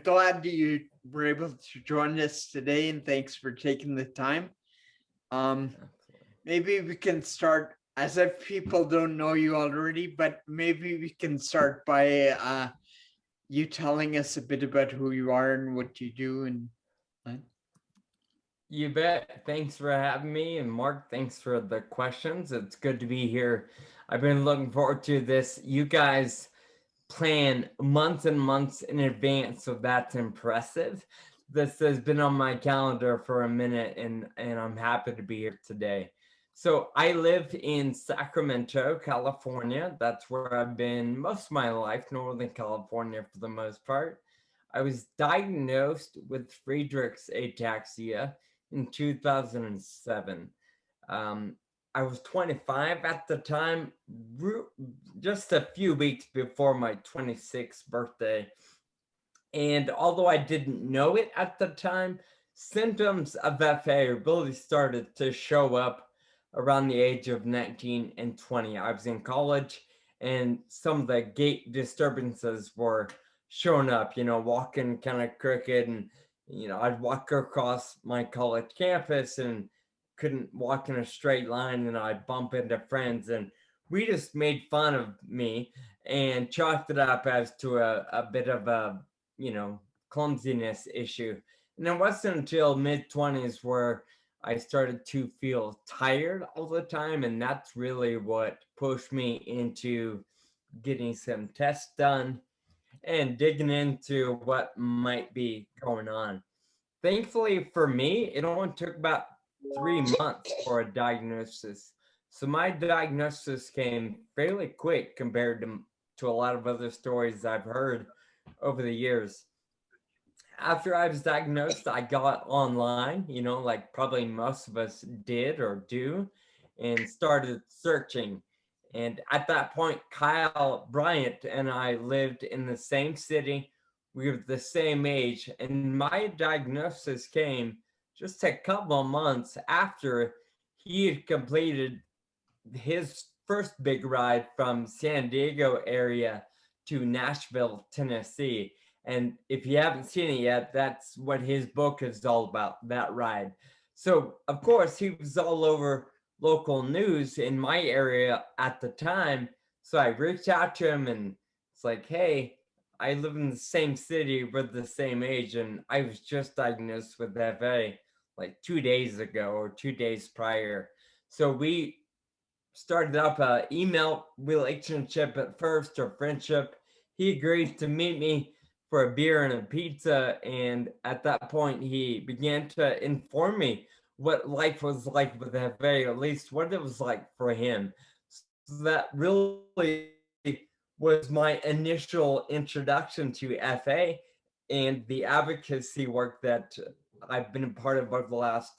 glad you were able to join us today, and thanks for taking the time. Maybe we can start, as if people don't know you already, but maybe we can start by you telling us a bit about who you are and what you do. And You bet. Thanks for having me. And Mark, thanks for the questions. It's good to be here. I've been looking forward to this. You guys plan months and months in advance, so that's impressive. This has been on my calendar for a minute, and I'm happy to be here today. So I live in Sacramento, California. That's where I've been most of my life, Northern California for the most part. I was diagnosed with Friedrich's ataxia in 2007. Um, I was 25 at the time, just a few weeks before my 26th birthday. And although I didn't know it at the time, symptoms of FA really started to show up around the age of 19 and 20. I was in college, and some of the gait disturbances were showing up, walking kind of crooked. And, I'd walk across my college campus and couldn't walk in a straight line, and I'd bump into friends. And we just made fun of me and chalked it up as to a bit of a clumsiness issue. And it wasn't until mid-20s where I started to feel tired all the time. And that's really what pushed me into getting some tests done and digging into what might be going on. Thankfully for me, it only took about 3 months for a diagnosis. So my diagnosis came fairly quick compared to a lot of other stories I've heard over the years. After I was diagnosed, I got online, like probably most of us did or do, and started searching. And at that point, Kyle Bryant and I lived in the same city. We were the same age, and my diagnosis came just a couple of months after he had completed his first big ride from San Diego area to Nashville, Tennessee. And if you haven't seen it yet, that's what his book is all about, that ride. So, of course, he was all over local news in my area at the time. So I reached out to him, and it's like, hey, I live in the same city, we're the same age, and I was just diagnosed with FA like 2 days ago or 2 days prior. So we started up a email relationship at first, or friendship. He agreed to meet me for a beer and a pizza, and at that point he began to inform me what life was like with FA, or at least what it was like for him. So that really was my initial introduction to FA and the advocacy work that I've been a part of over the last,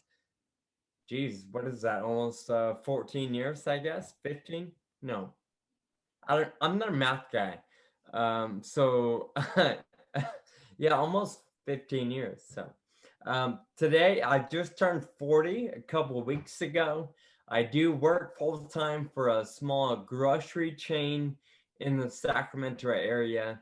geez, what is that? Almost 14 years, I guess. 15? No, I'm not a math guy. So yeah, almost 15 years. So today I just turned 40 a couple of weeks ago. I do work full time for a small grocery chain in the Sacramento area.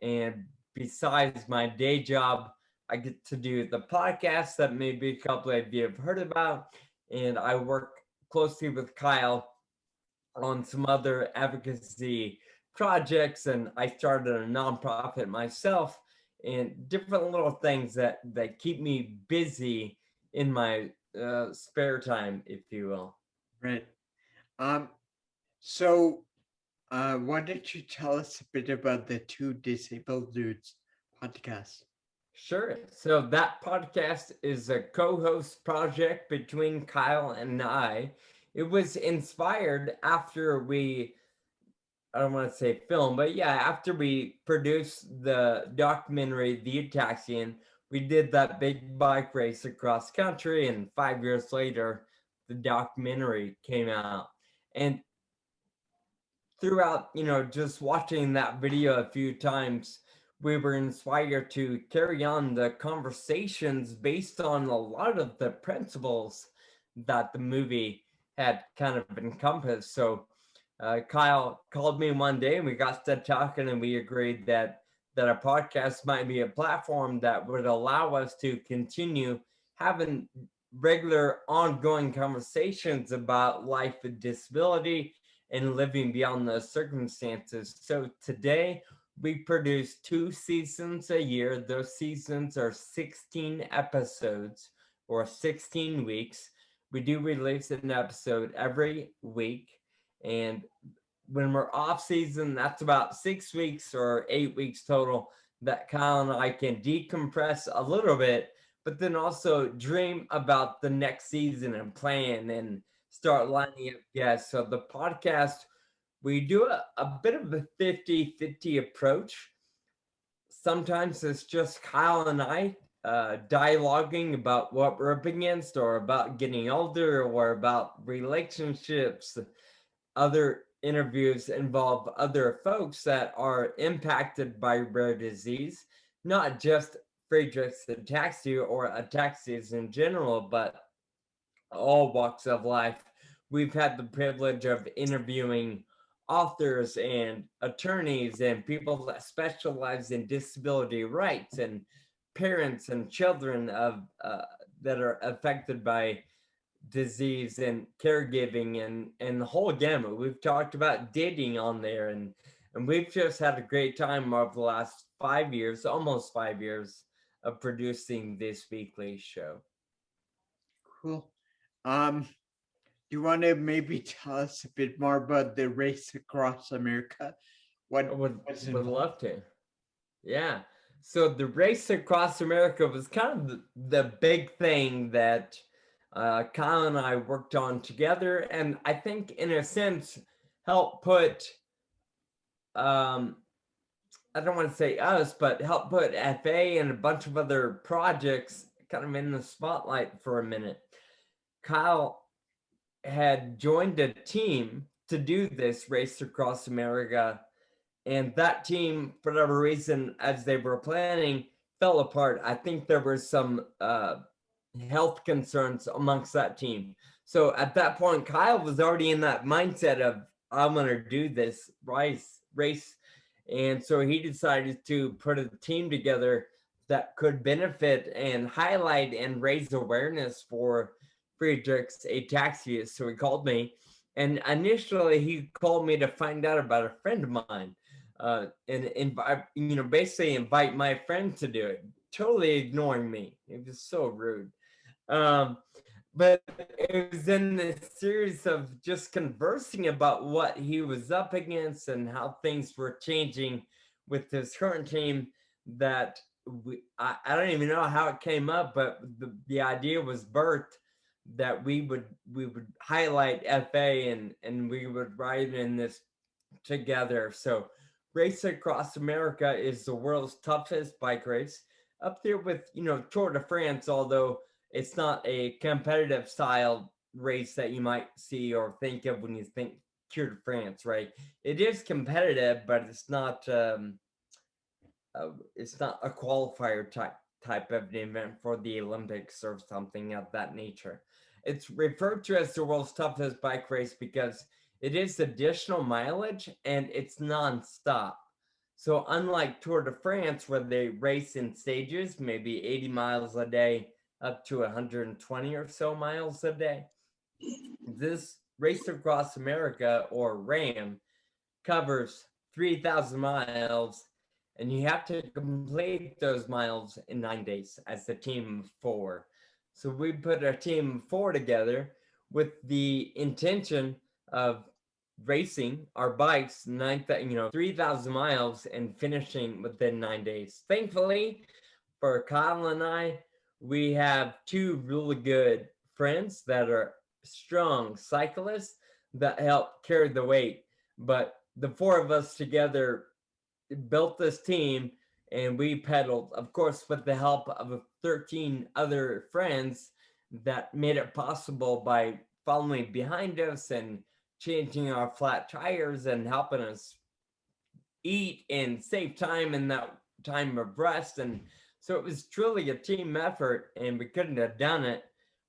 And besides my day job, I get to do the podcast that maybe a couple of you have heard about. And I work closely with Kyle on some other advocacy projects. And I started a nonprofit myself, and different little things that keep me busy in my spare time, if you will. right. Um, so why don't you tell us a bit about the Two Disabled Dudes podcast? Sure. So that podcast is a co-host project between Kyle and I. It was inspired after I don't want to say film, but yeah, after we produced the documentary The Ataxian, we did that big bike race across country, and 5 years later, the documentary came out. And throughout, just watching that video a few times, we were inspired to carry on the conversations based on a lot of the principles that the movie had kind of encompassed. So Kyle called me one day, and we got to talking, and we agreed that that a podcast might be a platform that would allow us to continue having regular ongoing conversations about life with disability and living beyond those circumstances. So today we produce 2 seasons a year. Those seasons are 16 episodes or 16 weeks. We do release an episode every week. And when we're off season, that's about 6 weeks or 8 weeks total that Kyle and I can decompress a little bit, but then also dream about the next season and plan and start lining up guests. So the podcast, we do a bit of a 50-50 approach. Sometimes it's just Kyle and I dialoguing about what we're up against or about getting older or about relationships. Other interviews involve other folks that are impacted by rare disease, not just Friedreich's ataxia or ataxias in general, but all walks of life. We've had the privilege of interviewing authors and attorneys and people that specialize in disability rights and parents and children of that are affected by disease and caregiving and the whole gamut. We've talked about dating on there, and we've just had a great time over the last 5 years, almost 5 years, of producing this weekly show. Cool. You want to maybe tell us a bit more about the race across America? I What would was would involved? love to. Yeah. So the race across America was kind of the big thing that Kyle and I worked on together, and I think in a sense helped put um, I don't want to say us, but help put FA and a bunch of other projects kind of in the spotlight for a minute. Kyle had joined a team to do this race across America, and that team, for whatever reason, as they were planning, fell apart. I think there were some health concerns amongst that team. So at that point, Kyle was already in that mindset of, I'm going to do this race. And so he decided to put a team together that could benefit and highlight and raise awareness for Friedrich's ataxia. So he called me. And initially, he called me to find out about a friend of mine and invite, basically invite my friend to do it, totally ignoring me. It was so rude. Um, but it was in this series of just conversing about what he was up against and how things were changing with his current team that I don't even know how it came up, but the idea was birthed that we would highlight FA and we would write in this together. So Race Across America is the world's toughest bike race, up there with Tour de France, although it's not a competitive style race that you might see or think of when you think Tour de France, right? It is competitive, but it's not a qualifier type of an event for the Olympics or something of that nature. It's referred to as the world's toughest bike race because it is additional mileage and it's nonstop. So unlike Tour de France, where they race in stages, maybe 80 miles a day up to 120 or so miles a day, this Race Across America, or RAM, covers 3,000 miles, and you have to complete those miles in 9 days as a team of four. So we put a team of four together with the intention of racing our bikes 3,000 miles and finishing within 9 days. Thankfully for Kyle and I, we have two really good friends that are strong cyclists that help carry the weight. But the four of us together built this team and we pedaled, of course, with the help of 13 other friends that made it possible by following behind us and changing our flat tires and helping us eat and save time in that time of rest. And so it was truly a team effort, and we couldn't have done it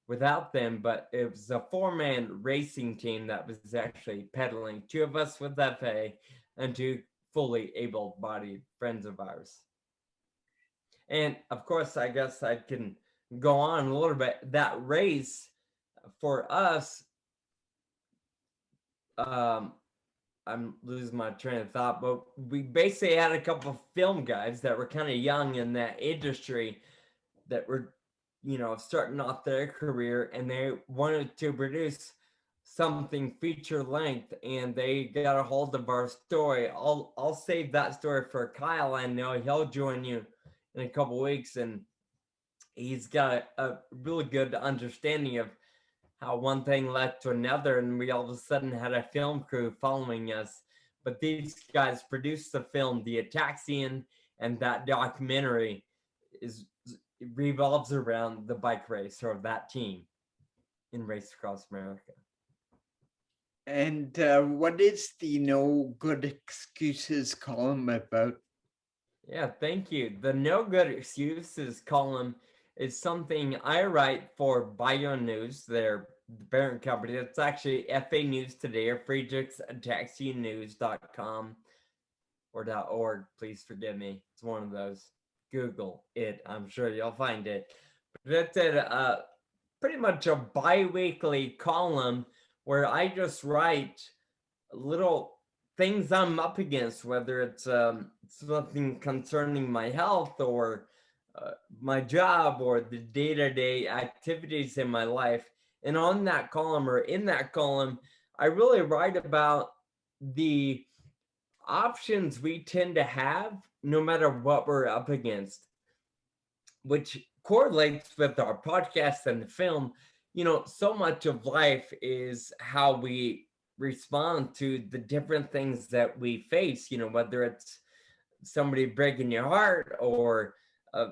without them. But it was a four-man racing team that was actually pedaling. Two of us with FA and two fully able-bodied friends of ours. And of course, I guess I can go on a little bit. That race for us, I'm losing my train of thought, but we basically had a couple of film guys that were kind of young in that industry that were, starting off their career, and they wanted to produce something feature length, and they got a hold of our story. I'll save that story for Kyle. I know he'll join you in a couple weeks, and he's got a really good understanding of how one thing led to another, and we all of a sudden had a film crew following us. But these guys produced the film, The Ataxian, and that documentary is revolves around the bike race or that team in Race Across America. And what is the No Good Excuses column about? Yeah, thank you. The No Good Excuses column is something I write for Bio News, their parent company. It's actually FA News Today or FredericksAtaxiaNews.com or .org. Please forgive me. It's one of those. Google it. I'm sure you'll find it. But it's pretty much a bi-weekly column where I just write little things I'm up against, whether it's something concerning my health or my job or the day-to-day activities in my life. And on that column or in that column, I really write about the options we tend to have no matter what we're up against, which correlates with our podcast and the film. So much of life is how we respond to the different things that we face, whether it's somebody breaking your heart or a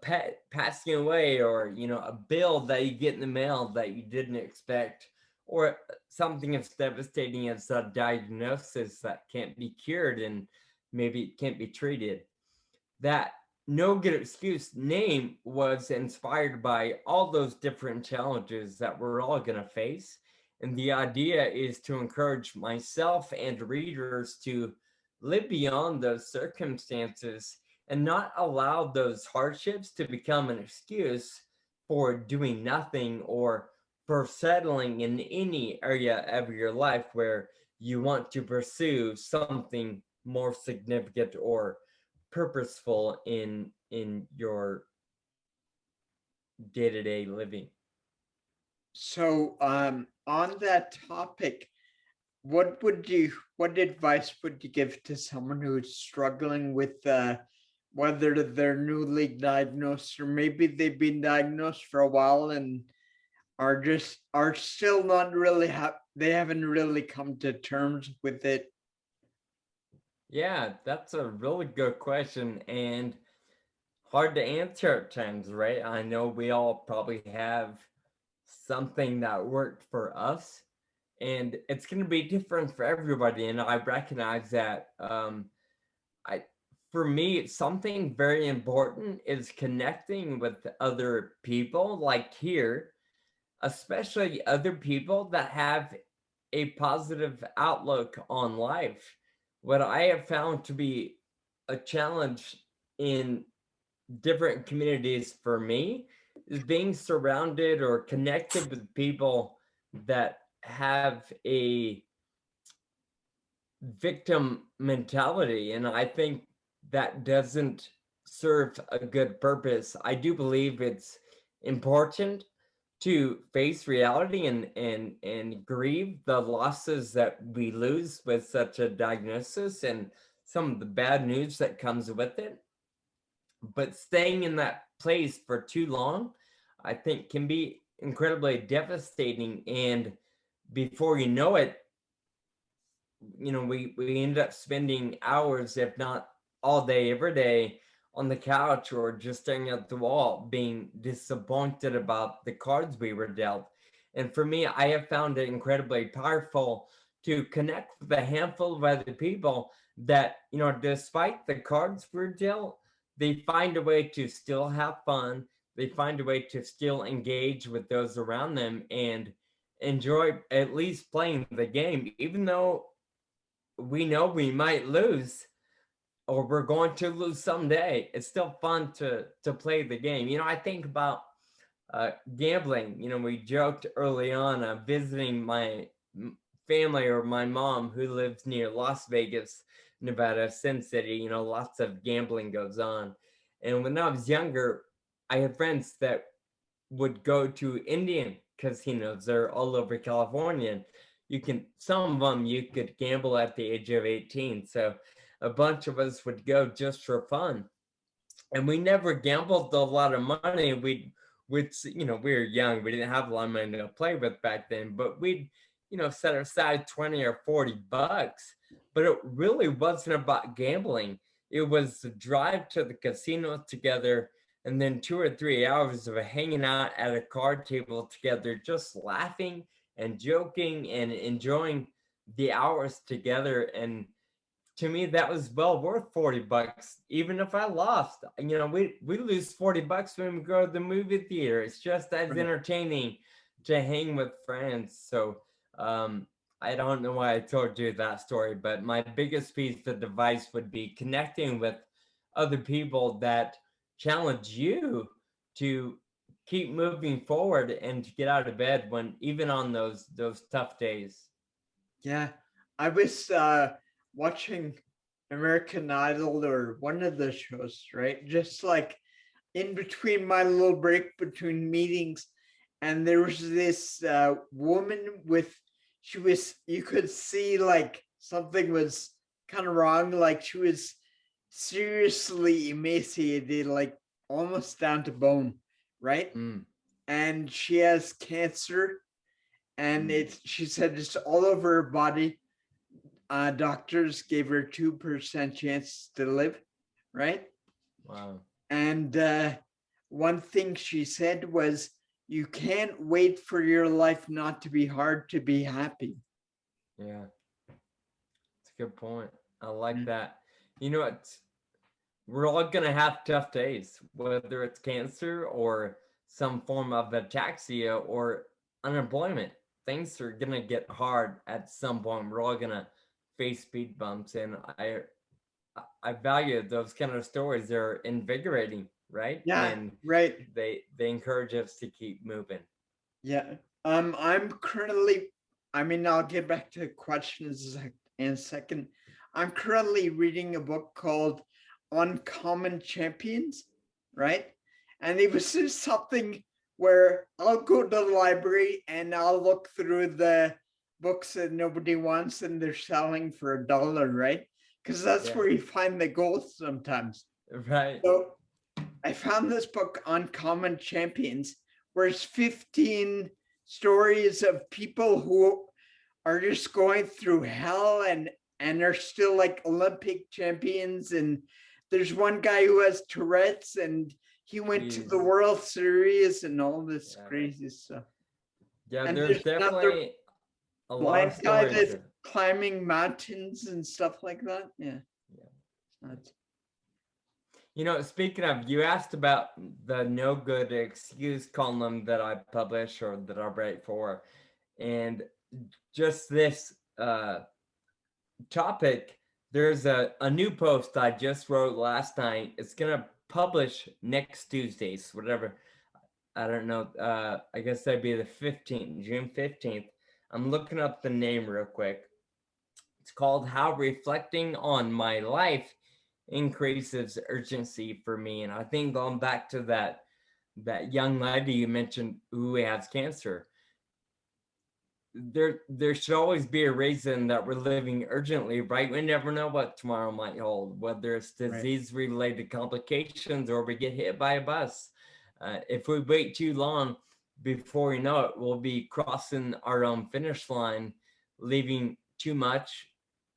pet passing away or, a bill that you get in the mail that you didn't expect, or something as devastating as a diagnosis that can't be cured and maybe it can't be treated. That No Good Excuse name was inspired by all those different challenges that we're all going to face. And the idea is to encourage myself and readers to live beyond those circumstances and not allow those hardships to become an excuse for doing nothing or for settling in any area of your life where you want to pursue something more significant or purposeful in your day-to-day living. So on that topic, what advice would you give to someone who's struggling with whether they're newly diagnosed or maybe they've been diagnosed for a while and are still not really they haven't really come to terms with it? Yeah, that's a really good question and hard to answer at times, right? I know we all probably have something that worked for us, and it's going to be different for everybody. And I recognize that. For me, something very important is connecting with other people, like here, especially other people that have a positive outlook on life. What I have found to be a challenge in different communities for me is being surrounded or connected with people that have a victim mentality. And I think that doesn't serve a good purpose. I do believe it's important to face reality and grieve the losses that we lose with such a diagnosis and some of the bad news that comes with it. But staying in that place for too long, I think, can be incredibly devastating. And before you know it, we end up spending hours, if not all day, every day on the couch or just staring at the wall, being disappointed about the cards we were dealt. And for me, I have found it incredibly powerful to connect with a handful of other people that, despite the cards we're dealt, they find a way to still have fun. They find a way to still engage with those around them and enjoy at least playing the game, even though we know we might lose or we're going to lose someday. It's still fun to play the game. I think about gambling. We joked early on visiting my family or my mom who lives near Las Vegas, Nevada, Sin City. Lots of gambling goes on. And when I was younger, I had friends that would go to Indian casinos. They're all over California. And some of them you could gamble at the age of 18. So a bunch of us would go just for fun. And we never gambled a lot of money. We were young. We didn't have a lot of money to play with back then, but we'd, set aside 20 or 40 bucks. But it really wasn't about gambling. It was the drive to the casino together and then 2 or 3 hours of hanging out at a card table together, just laughing and joking and enjoying the hours together. And to me, that was well worth 40 bucks, even if I lost. We lose 40 bucks when we go to the movie theater. It's just as entertaining to hang with friends. So I don't know why I told you that story, but my biggest piece of advice would be connecting with other people that challenge you to keep moving forward and to get out of bed when even on those tough days. Yeah, I was watching American Idol or one of the shows, right? Just like in between my little break between meetings, and there was this woman with, you could see like something was kind of wrong, like she was seriously emaciated, like almost down to bone, right? Mm. And she has cancer, and she said it's all over her body. Doctors gave her 2% chance to live, right? Wow. And one thing she said was, you can't wait for your life not to be hard to be happy. Yeah, it's a good point. I like that. We're all going to have tough days, whether it's cancer or some form of ataxia or unemployment. Things are going to get hard at some point. We're all going to face speed bumps. And I value those kind of stories. They're invigorating, right? Yeah, and right. They encourage us to keep moving. Yeah. I'm currently, I'll get back to questions in a second. I'm currently reading a book called Uncommon Champions, right? And it was just something where I'll go to the library and I'll look through the books that nobody wants and they're selling for $1, right? Because that's where you find the gold sometimes. Right. So I found this book, Uncommon Champions, where it's 15 stories of people who are just going through hell and are still like Olympic champions. And there's one guy who has Tourette's and he went to the World Series and all this crazy stuff. Yeah, and there's definitely a lot of stories. Guy that's climbing mountains and stuff like that. Yeah. Speaking of, you asked about the no good excuse column that I publish or that I write for. And just this topic, there's a new post I just wrote last night. It's going to publish next Tuesdays, whatever. I don't know. I guess that'd be the 15th, June 15th. I'm looking up the name real quick. It's called How Reflecting on My Life Increases Urgency for Me. And I think going back to that young lady you mentioned who has cancer, there should always be a reason that we're living urgently, right? We never know what tomorrow might hold, whether it's disease-related complications or we get hit by a bus. If we wait too long, before we know it, we'll be crossing our own finish line, leaving too much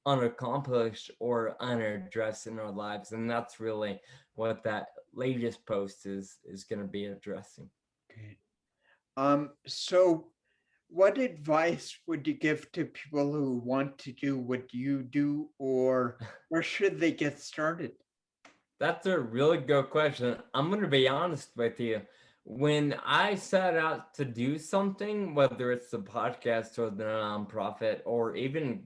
unaccomplished or unaddressed in our lives. And that's really what that latest post is going to be addressing. Okay. So what advice would you give to people who want to do what you do, or where should they get started? That's a really good question. I'm going to be honest with you. When I set out to do something, whether it's the podcast or the nonprofit or even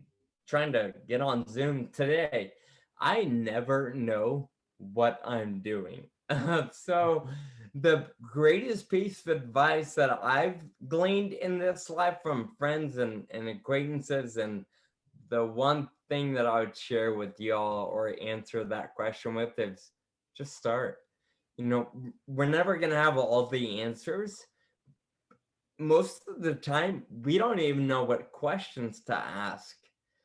trying to get on Zoom today. I never know what I'm doing. So, the greatest piece of advice that I've gleaned in this life from friends and acquaintances, and the one thing that I would share with y'all or answer that question with is just start. You know, we're never going to have all the answers. Most of the time, we don't even know what questions to ask.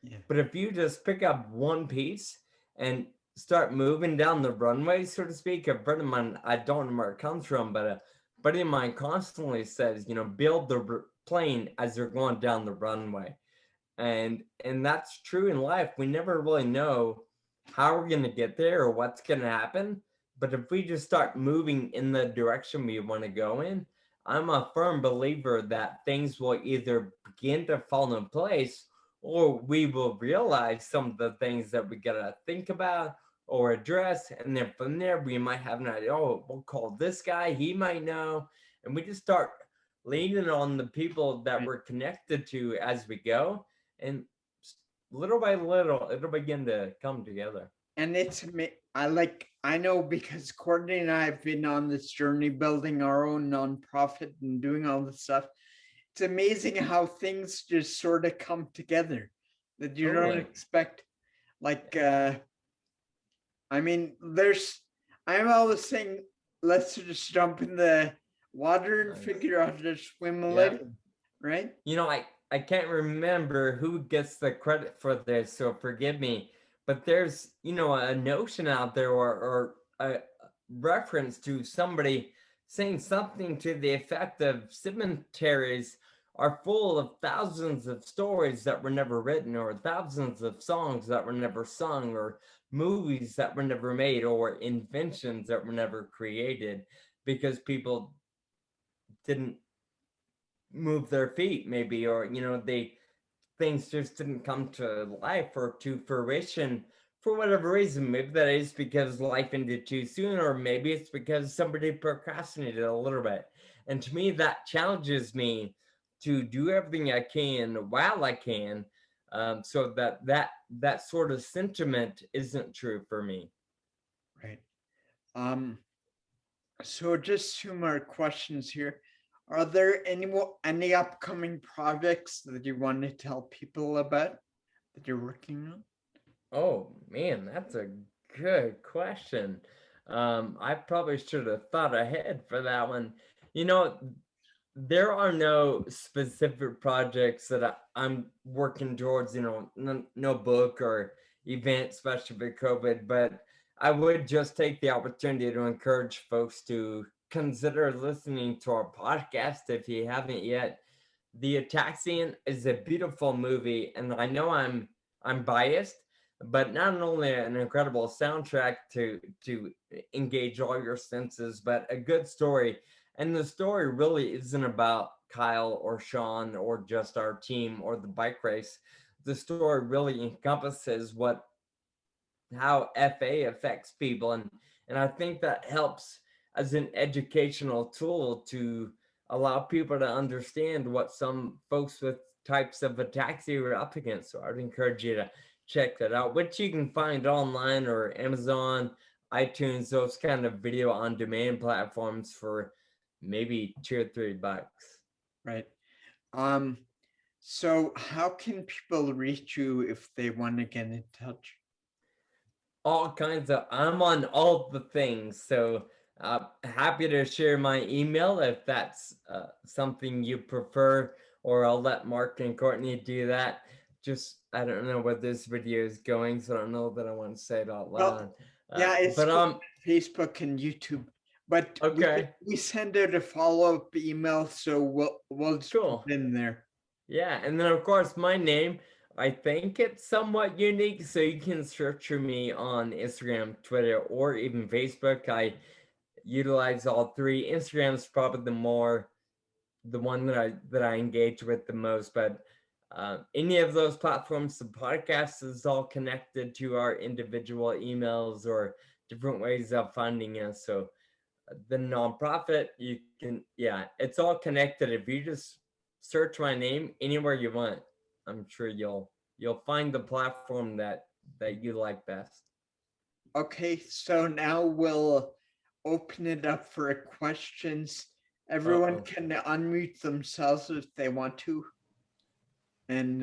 Yeah. But if you just pick up one piece and start moving down the runway, so to speak, a friend of mine, I don't know where it comes from, but a buddy of mine constantly says, you know, build the plane as you're going down the runway. And that's true in life. We never really know how we're going to get there or what's going to happen. But if we just start moving in the direction we want to go in, I'm a firm believer that things will either begin to fall in place, or we will realize some of the things that we gotta think about or address. And then from there, we might have an idea, oh, we'll call this guy, he might know. And we just start leaning on the people that Right. we're connected to as we go. And little by little, it'll begin to come together. And I know because Courtney and I have been on this journey building our own nonprofit and doing all this stuff. It's amazing how things just sort of come together that you don't Totally. expect. Like, I mean, I'm always saying, let's just jump in the water and Nice. figure out how to swim a Yeah. little, right? You know, I can't remember who gets the credit for this, so forgive me. But there's, you know, a notion out there, or a reference to somebody saying something to the effect of cemeteries are full of thousands of stories that were never written, or thousands of songs that were never sung, or movies that were never made, or inventions that were never created because people didn't move their feet, maybe, or you know, they things just didn't come to life or to fruition for whatever reason. Maybe that is because life ended too soon, or maybe it's because somebody procrastinated a little bit. And to me, that challenges me to do everything I can while I can, so that sort of sentiment isn't true for me. Right. Um, so just two more questions here. Are there any upcoming projects that you want to tell people about that you're working on? Oh man, that's a good question. I probably should have thought ahead for that one. You know, there are no specific projects that I'm working towards, you know, no book or event, especially for COVID, but I would just take the opportunity to encourage folks to consider listening to our podcast if you haven't yet. The Ataxian is a beautiful movie, and I know I'm biased, but not only an incredible soundtrack to engage all your senses, but a good story. And the story really isn't about Kyle or Sean or just our team or the bike race. The story really encompasses what how FA affects people, and I think that helps as an educational tool to allow people to understand what some folks with types of ataxia are up against. So I'd encourage you to check that out, which you can find online or Amazon, iTunes, those kind of video on demand platforms for maybe $2 or $3. Right. Um, so how can people reach you if they want to get in touch? All kinds of, I'm on all the things, so happy to share my email if that's something you prefer, or I'll let Mark and Courtney do that. Just, I don't know where this video is going, so I don't know that I want to say it out loud. Well, yeah, it's But Facebook and YouTube, but okay, we send out a follow-up email, so we'll just put cool. it in there. Yeah, and then of course my name, I think it's somewhat unique, so you can search for me on Instagram, Twitter, or even Facebook. I utilize all three. Instagram's probably the one that I engage with the most, but any of those platforms, the podcast is all connected to our individual emails or different ways of finding us. So the nonprofit, you can, yeah, it's all connected. If you just search my name anywhere you want, I'm sure you'll you'll find the platform that you like best. Okay, so now we'll open it up for questions. Everyone can unmute themselves if they want to. And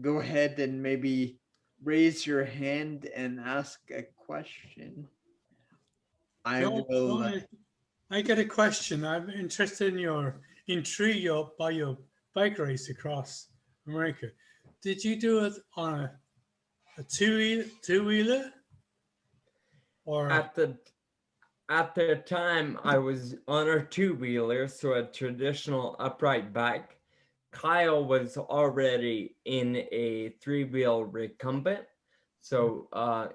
go ahead and maybe raise your hand and ask a question. I get a question. I'm interested in intrigued by your bike race across America. Did you do it on a two-wheeler? Or at the time I was on a two-wheeler, so a traditional upright bike. Kyle was already in a three-wheel recumbent. So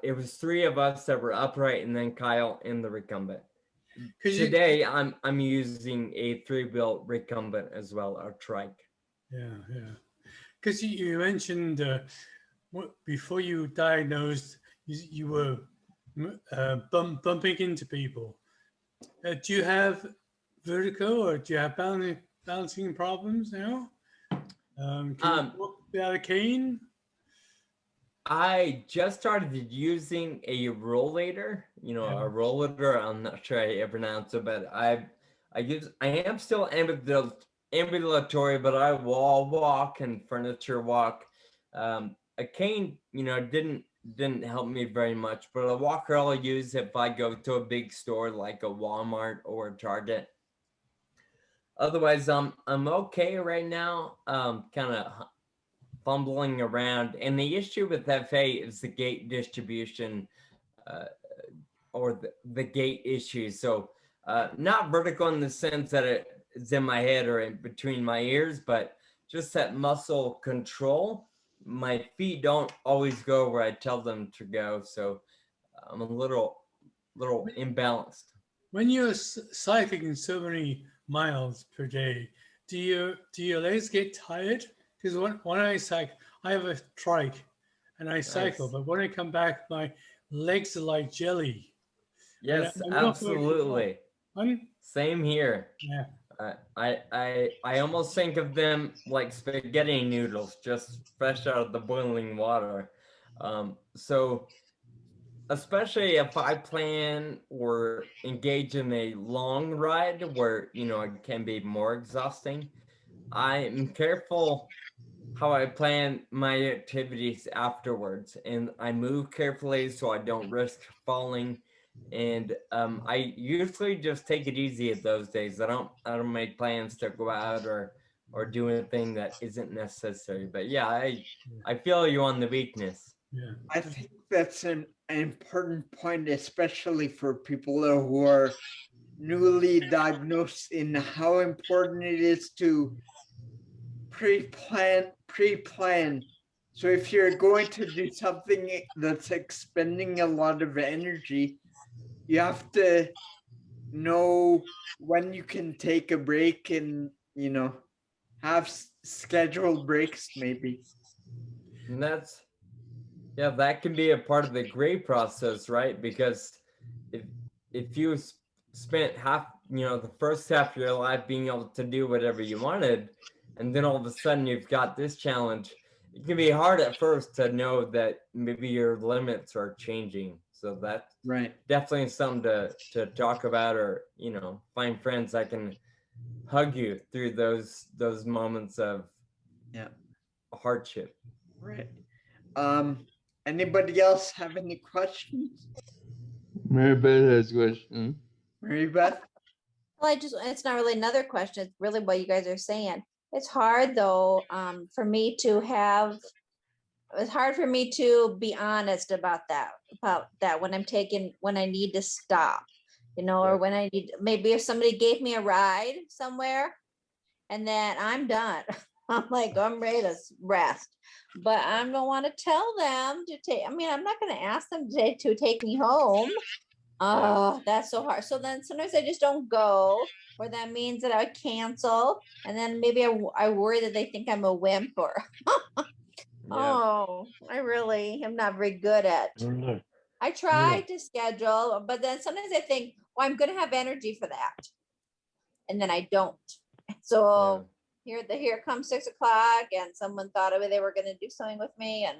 it was three of us that were upright, and then Kyle in the recumbent. Today I'm using a three-wheel recumbent as well, or trike. Yeah. Because you mentioned before you diagnosed, you were bumping into people. Do you have vertigo, or do you have balancing problems now? Can you walk without a cane? I just started using a rollator, a rollator. I'm not sure I pronounce it, but I am still ambulatory, but I wall walk and furniture walk. A cane, didn't help me very much, but a walker I'll use if I go to a big store like a Walmart or a Target. Otherwise, I'm okay right now. Kind of fumbling around, and the issue with FA is the gait distribution, or the gait issues. So not vertical in the sense that it's in my head or in between my ears, but just that muscle control. My feet don't always go where I tell them to go, so I'm a little imbalanced. When you're cycling so many miles per day, do your legs get tired? Because when I cycle, I have a trike and I cycle, Nice. but when I come back, my legs are like jelly. Yes, absolutely. Same here. Yeah. I almost think of them like spaghetti noodles, just fresh out of the boiling water. So especially if I plan or engage in a long ride where, it can be more exhausting, I'm careful how I plan my activities afterwards, and I move carefully so I don't risk falling. And I usually just take it easy at those days. I don't make plans to go out or do anything that isn't necessary. But yeah, I feel you on the weakness. Yeah, I think that's an important point, especially for people who are newly diagnosed, in how important it is to pre-plan. So if you're going to do something that's expending a lot of energy, you have to know when you can take a break and, have scheduled breaks maybe. And that can be a part of the grade process, right? Because if you spent half, the first half of your life being able to do whatever you wanted, and then all of a sudden you've got this challenge, it can be hard at first to know that maybe your limits are changing. So that's right. Definitely something to talk about, or find friends that can hug you through those moments of hardship. Right. Anybody else have any questions? Mary Beth has a question. Mary Beth? Well, it's not really another question. It's really what you guys are saying. It's hard though, for me to it's hard for me to be honest about that when I need to stop, or when I need, maybe if somebody gave me a ride somewhere and then I'm done. I'm like, I'm ready to rest, but I don't want to tell them to take, I'm not going to ask them to take me home. Oh, that's so hard. So then sometimes I just don't go, or that means that I cancel. And then maybe I worry that they think I'm a wimp, or, oh, I really am not very good at. I try to schedule, but then sometimes I think, well, I'm going to have energy for that. And then I don't. So, here comes 6 o'clock and someone thought of it, they were gonna do something with me, and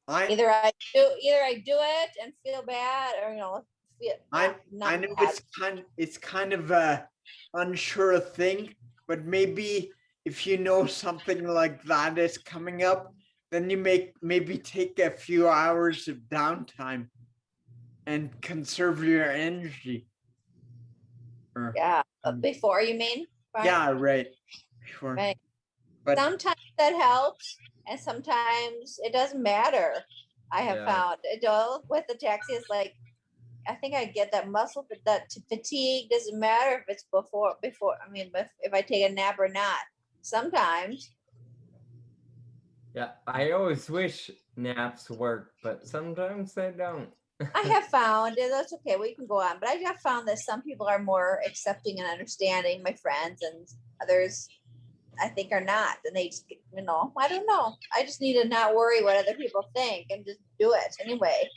I either I do it and feel bad, or feel I not know bad. it's kind of a unsure thing, but maybe if you know something like that is coming up, then you maybe take a few hours of downtime and conserve your energy. Or, Yeah, before, you mean? Brian? yeah, right. Sure. Right. But Sometimes that helps, and sometimes it doesn't matter. I have Yeah. found it all with ataxia. Is like, I think I get that muscle, but that fatigue doesn't matter if it's before. I mean, if I take a nap or not. Sometimes. Yeah, I always wish naps work, but sometimes they don't. I have found, and that's okay, we can go on, but I have found that some people are more accepting and understanding, my friends, and others I think are not. And they just, I don't know. I just need to not worry what other people think and just do it anyway.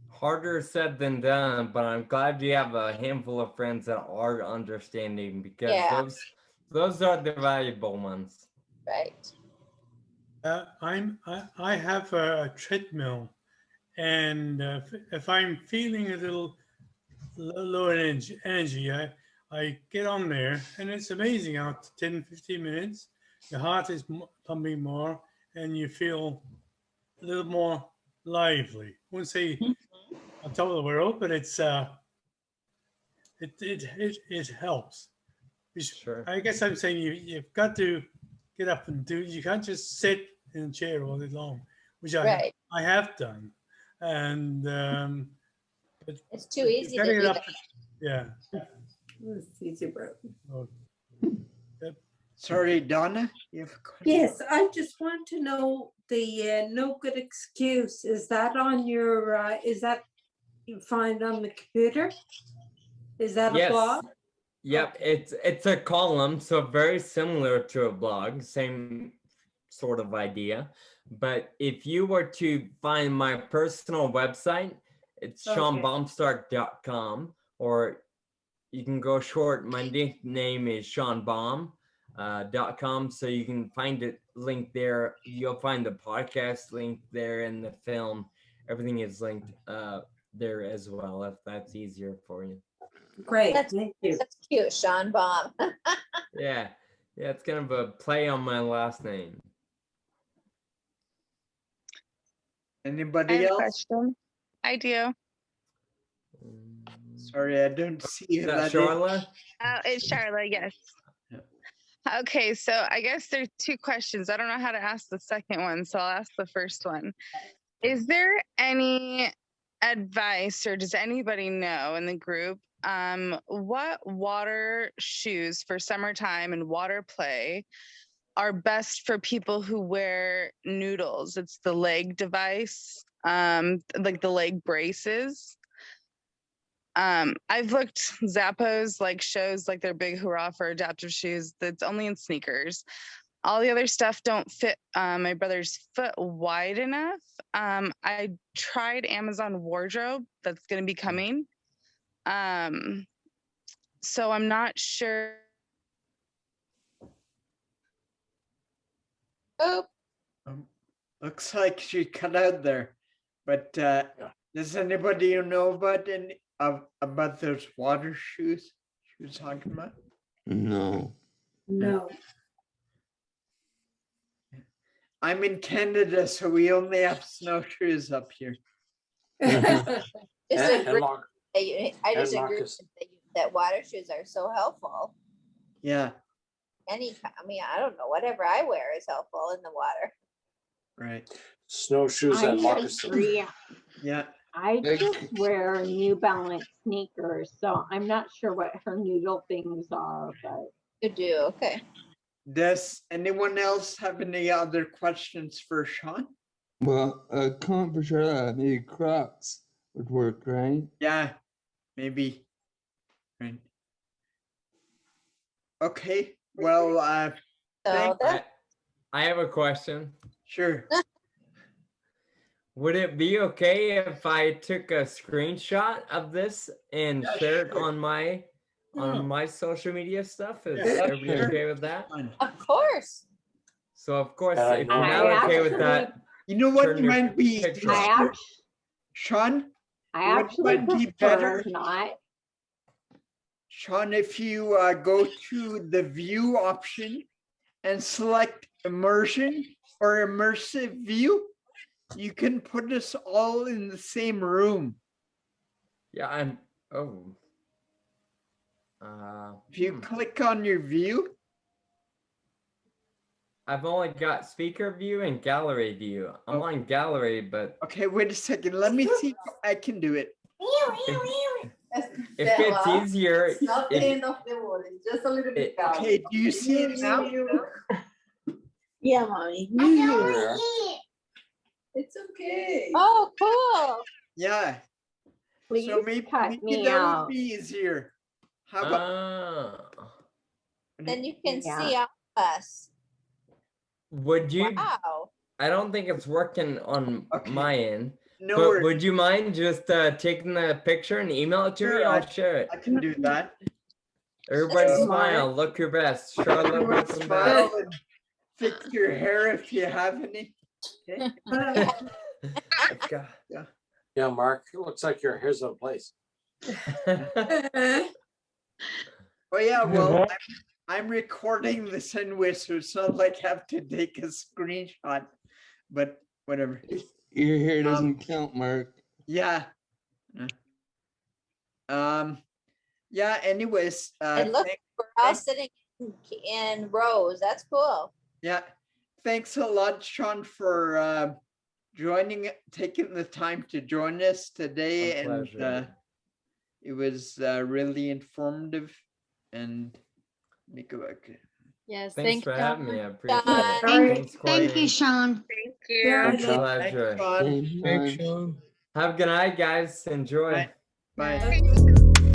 Harder said than done, but I'm glad you have a handful of friends that are understanding, because Yeah. those are the valuable ones. Right. I have a treadmill, and if I'm feeling a little low in energy, I get on there, and it's amazing. After 10, 15 minutes, your heart is pumping more, and you feel a little more lively. I wouldn't say on top of the world, but it helps. Sure. I guess I'm saying you've got to get up and do. You can't just sit in a chair all day long, which Right. I have done, and but It's too easy to gotta do get up. that. Yeah. It's easy, bro. Oh, sorry, Donna, you have a question? Yes, I just want to know the no good excuse. Is that on your, is that you find on the computer? Is that a Yes. blog? Yep, it's a column, so very similar to a blog, same sort of idea. But if you were to find my personal website, it's Okay. SeanBaumstark.com, or you can go short. My nickname is Sean Baum.com, so you can find it linked there. You'll find the podcast link there, and the film. Everything is linked there as well, if that's easier for you. Great, That's- thank you. That's cute, Sean Baum. Yeah, it's kind of a play on my last name. I Anybody have a else? question. I do. Sorry, I don't see Is who that that is. Charlotte? It's Charlotte, yes. Yeah. Okay, so I guess there are 2 questions. I don't know how to ask the second one, so I'll ask the first one. Is there any advice, or does anybody know in the group what water shoes for summertime and water play are best for people who wear noodles? It's the leg device, like the leg braces. I've looked Zappos, like shows like their big hurrah for adaptive shoes that's only in sneakers. All the other stuff don't fit my brother's foot wide enough. I tried Amazon wardrobe, that's going to be coming. So I'm not sure. Oh, Looks like she cut out there, but does anybody know about those water shoes she was talking about? No. No. I'm in Canada, so we only have snowshoes up here. disagree. Mark, I disagree Marcus. that water shoes are so helpful. Yeah, I mean, I don't know, whatever I wear is helpful in the water. right. snowshoes I at Marcus. agree. Yeah, I just wear New Balance sneakers, so I'm not sure what her noodle things are, but You do, okay. does anyone else have any other questions for Sean? Well, comp for sure, maybe Crocs would work, right? Yeah, maybe. Right. Okay, well, So Thank- that, I have a question. sure. Would it be okay if I took a screenshot of this and Yeah, shared sure. on my on my social media stuff. Is Yeah. everybody okay with that? Fine. Of course. So of course, Yeah, I if you're know. not okay with actually- that, You know what turn your might be picture I off. easier, actually, Sean? I What actually might be prefer better? not. Sean, if you go to the view option and select immersion or immersive view, you can put us all in the same room. Yeah, I'm. Oh. If you click on your view, I've only got speaker view and gallery view. I'm Oh. on gallery, but okay, wait a second. Let me see if I can do it. if it's easier, It's not the if- end of the world. It's just a little bit down. Okay, do you see it now? Yeah, mommy. There. It's okay. Oh, cool. Yeah. Please So maybe cut me that out. would be easier. How about Then you can Yeah. see all of us. would you? Wow. I don't think it's working on Okay. my end. no But worries. would you mind just taking the picture and email it to me? Sure, I'll share it. I can do that. Everybody That's smile. Look your best. Charlotte, You wanna welcome smile back. and fix your hair if you have any. Okay. I've got- Yeah, Mark, it looks like your hair's out of place. Oh yeah, well, I'm recording this anyway, so it's not like I have to take a screenshot, but whatever. Your hair doesn't count, Mark. Yeah. Yeah, anyways, And look, we're all sitting in rows. That's cool. yeah, thanks a lot, Sean, for taking the time to join us today. A And pleasure. it was really informative. And let me go back. Yes, Thanks for having me. I appreciate Sean. it. Thanks, Thank you, Courtney. Sean. Thank you. Yeah. It's a pleasure. Thanks, Sean. Thanks, Sean. Have a good night, guys. Enjoy. Bye. Bye. Bye.